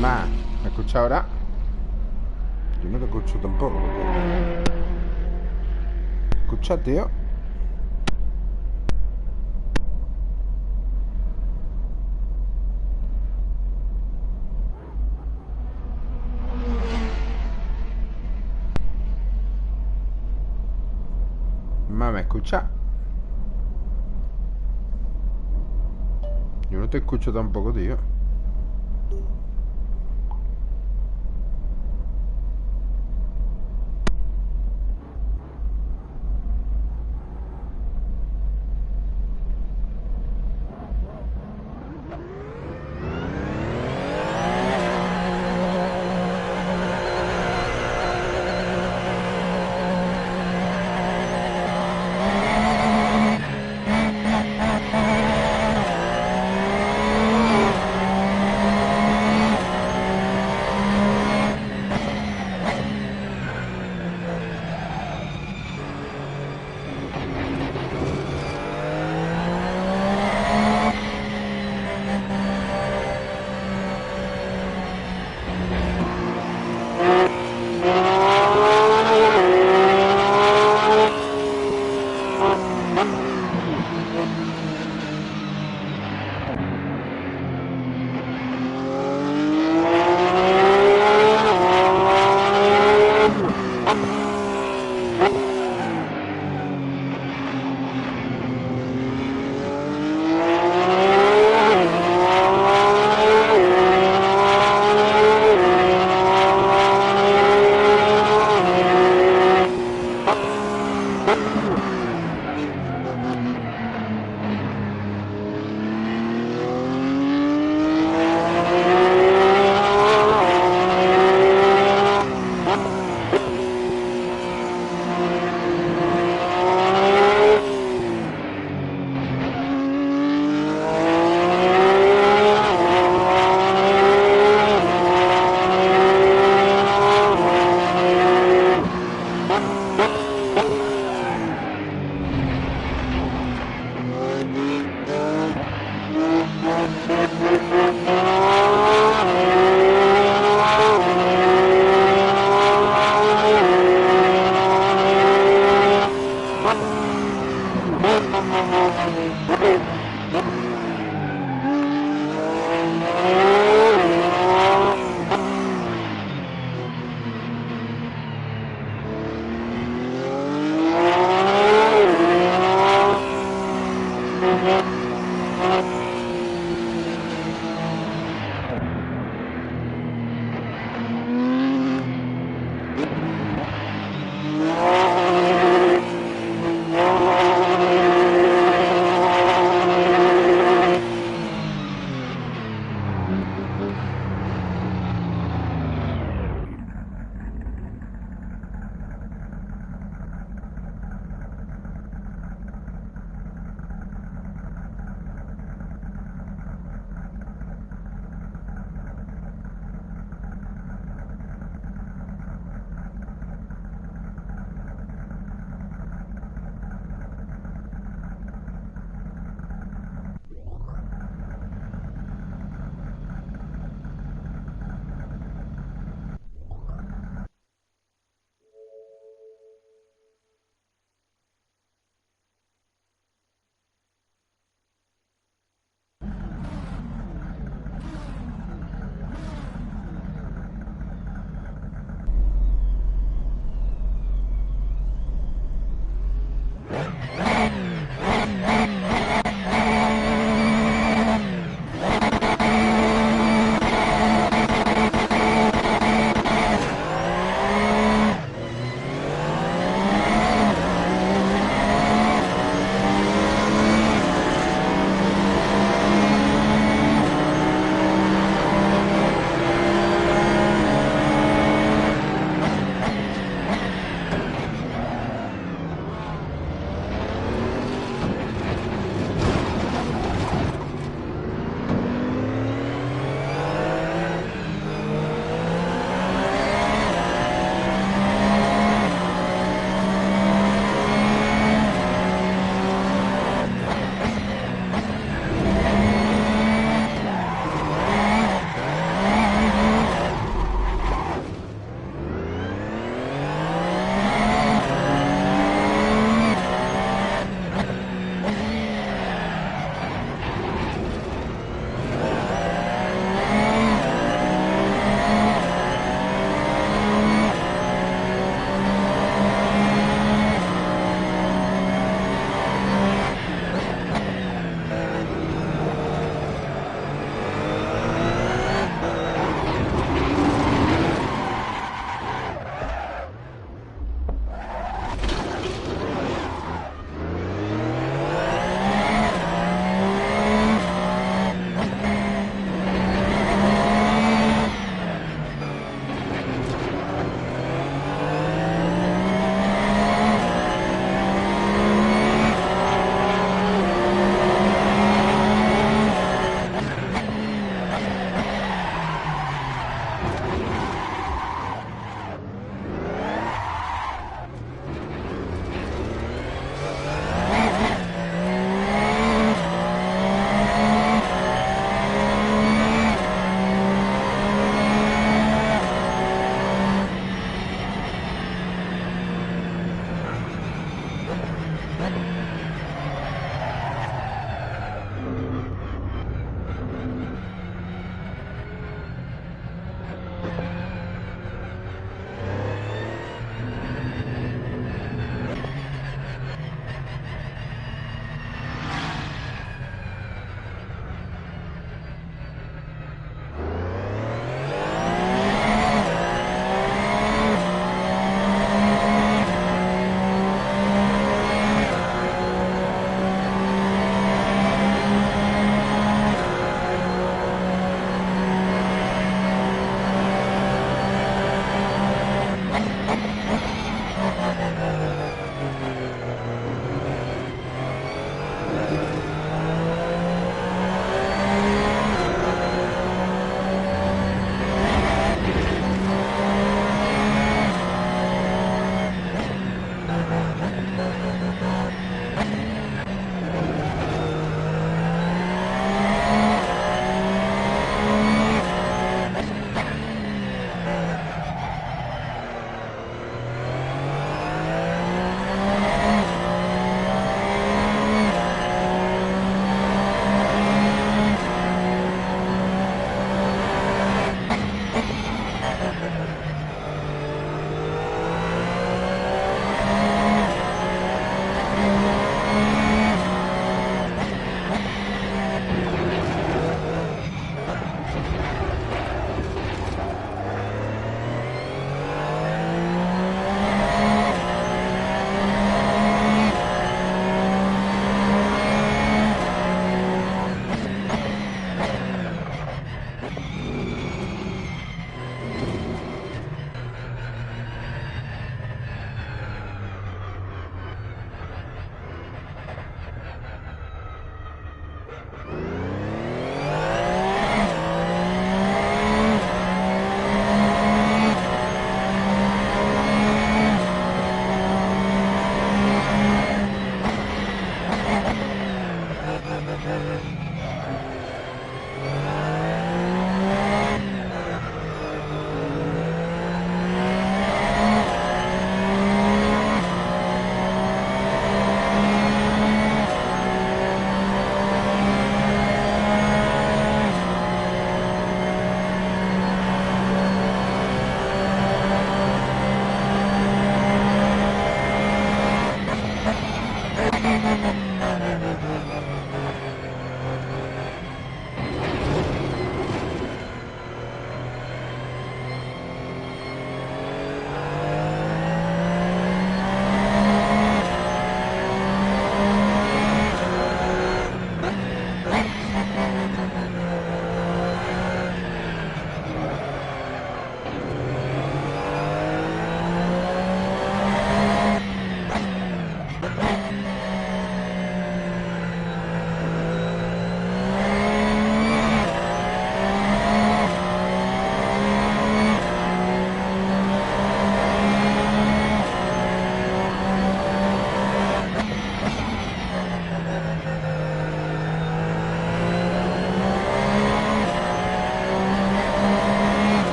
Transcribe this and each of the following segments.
Más. ¿Me escucha ahora? Yo no te escucho tampoco. ¿Escucha, tío? Más, ¿me escucha? Yo no te escucho tampoco, tío.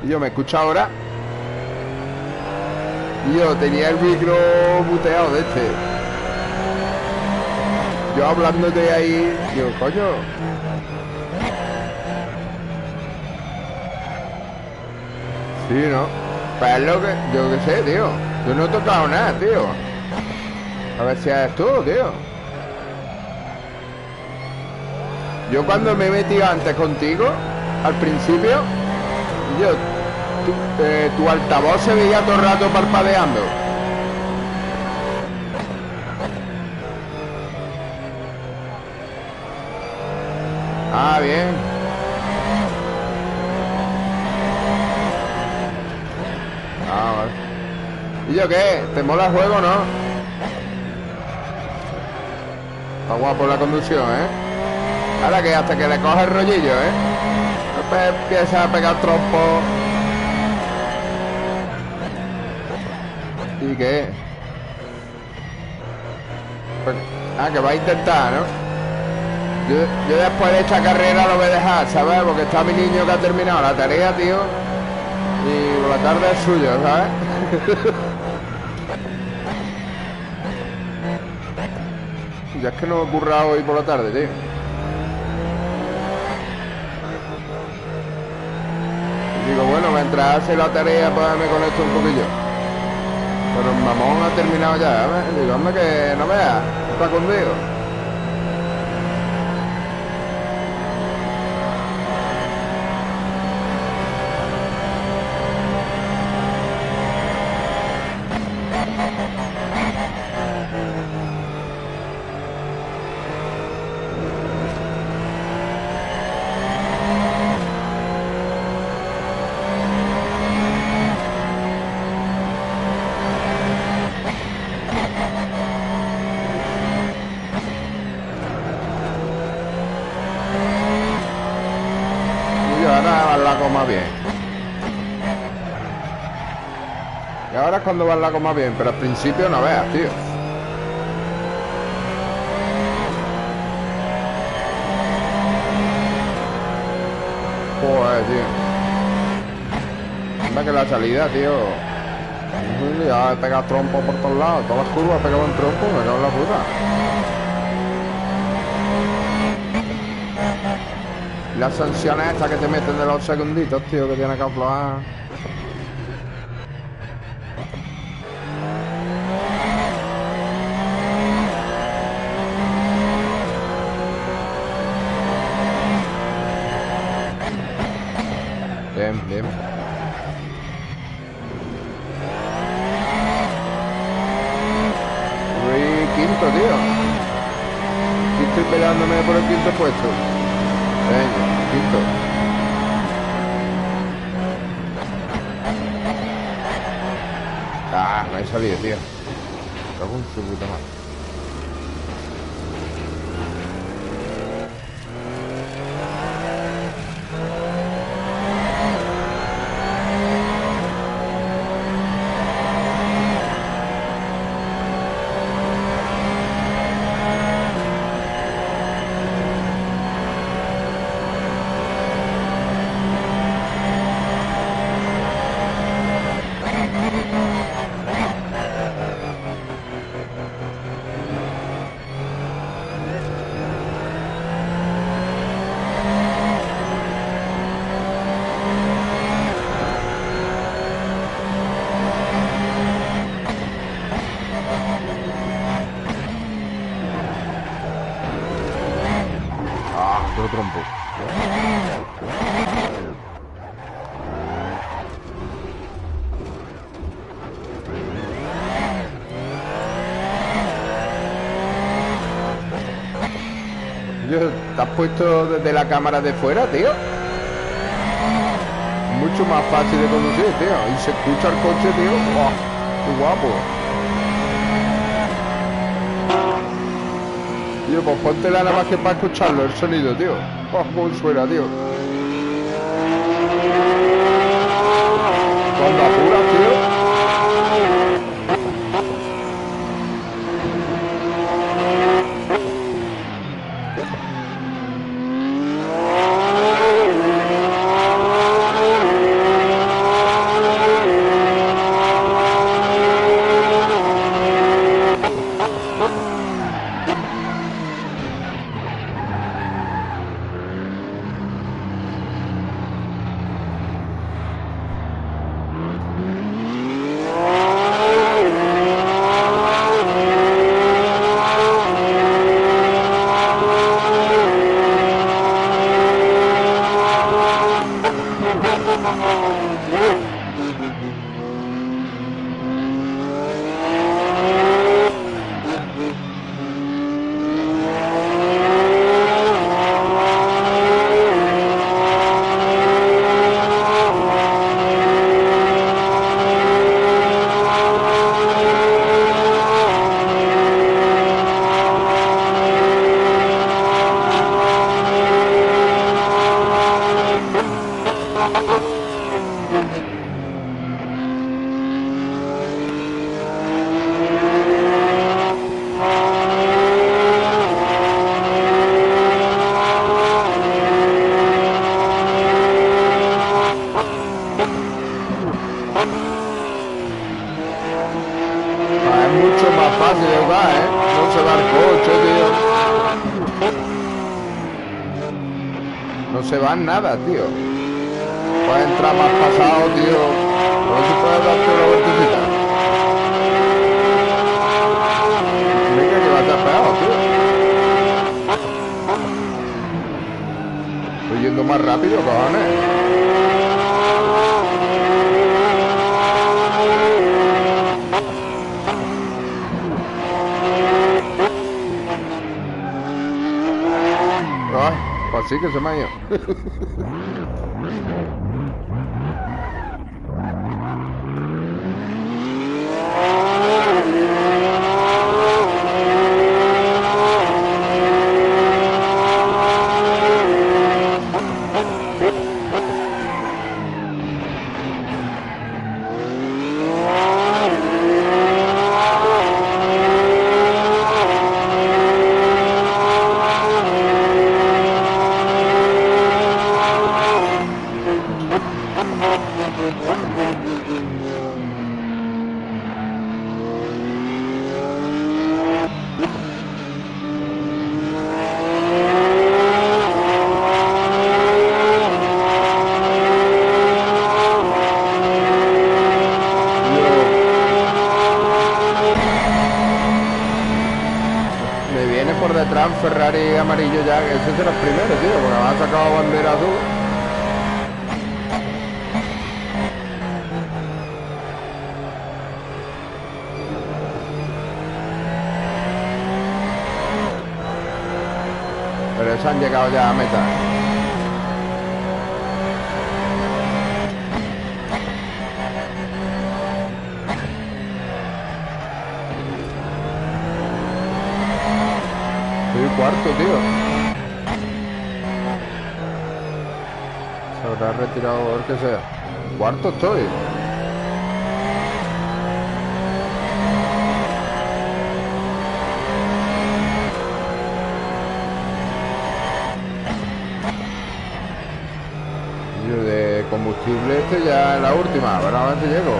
Y yo, ¿me escucha ahora? Y yo tenía el micro muteado de este. Yo hablándote ahí, digo, coño. Sí, ¿no? Pues es lo que, yo qué sé, tío. Yo no he tocado nada, tío. A ver si eres tú, tío. Yo cuando me he metido antes contigo, al principio, yo, tu altavoz se veía todo el rato parpadeando. Ah, bien. Ah, vale. ¿Y yo qué? ¿Te mola el juego, no? Está guapo la conducción, ¿eh? Ahora que hasta que le coge el rollillo, ¿eh? Después empieza a pegar trompo. ¿Y qué? Pues, que va a intentar, ¿no? Yo después de esta carrera lo voy a dejar, ¿sabes? Porque está mi niño que ha terminado la tarea, tío. Y por la tarde es suyo, ¿sabes? Ya es que no he currado hoy por la tarde, tío. Y digo, bueno, mientras hace la tarea, pues me conecto un poquillo. Pero el mamón ha terminado ya, ¿sabes? Digo, hombre, que no veas, está conmigo. Más bien. Y ahora es cuando va la coma bien, pero al principio no veas, tío. Joder, tío. Anda que la salida, tío. Ya he pegado trompo por todos lados. Todas las curvas he pegado en trompo, me cago en la puta. Las sanciones estas que te meten de los segunditos, tío, que tienes que aflojar. Bien, bien. Uy, quinto, tío. Aquí estoy peleándome por el quinto puesto. Venga, quinto. Ah, me he salido, tío. Cago en su puta madre. Otro trompo. ¿Te has puesto desde la cámara de fuera, tío? Mucho más fácil de conducir, tío. Y se escucha el coche, tío. ¡Wow! ¡Qué guapo! Tío, pues póntela nada más que para escucharlo, el sonido, tío. ¡Oh, cómo suena, tío! Cuando apura, tío. va, ¿eh? No se va el coche, tío. No se va nada, tío. Puedes entrar más pasado, tío. A ver si puedes darte una vueltecita. Venga, que va a estar peor, tío. Estoy yendo más rápido, cojones. Ay, pues sí que se me ha ido. Me viene por detrás un Ferrari amarillo ya, que ese será el primero, tío, porque me ha sacado bandera azul. Pero esos han llegado ya a meta. Soy cuarto, tío. Se habrá retirado el que sea. Cuarto estoy. Yo de combustible este ya es la última. A ver a ver si llego.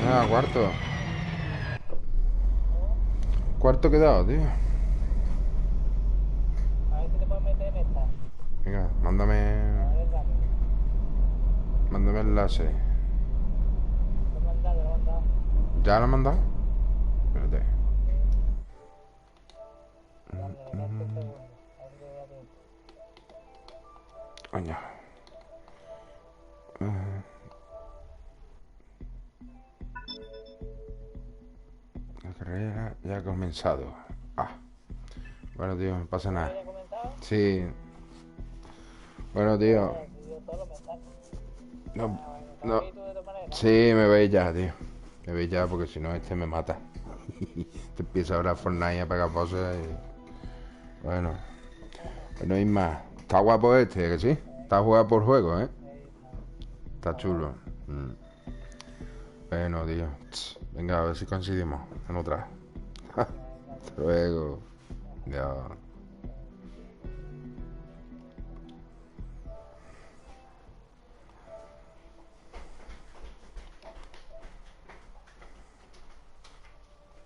Ah, cuarto. Cuarto quedado, tío. A ver si te puedes meter en esta. Venga, mándame. A ver, rápido. Mándame el enlace. Lo he mandado, lo he mandado. ¿Ya lo has mandado? Espérate. Dándole 20 segundos. A ver si te voy a tiempo. Coño. La carrera ya ha comenzado. Ah. Bueno, tío, no pasa nada. ¿Ya comenzado? Sí. Bueno, tío. Yo solo me saco. No, Ah, bueno, no. ¿estás ahí tú de todas maneras? Sí, me veis ya, tío. Me veis ya porque si no este me mata. Te empieza a hablar Fortnite a pegar poses y... Bueno. Bueno, hay más. Está guapo este, que sí. Está jugado por juego, ¿eh? Está chulo. Bueno, tío. Venga, a ver si coincidimos en otra. Hasta luego. Ya.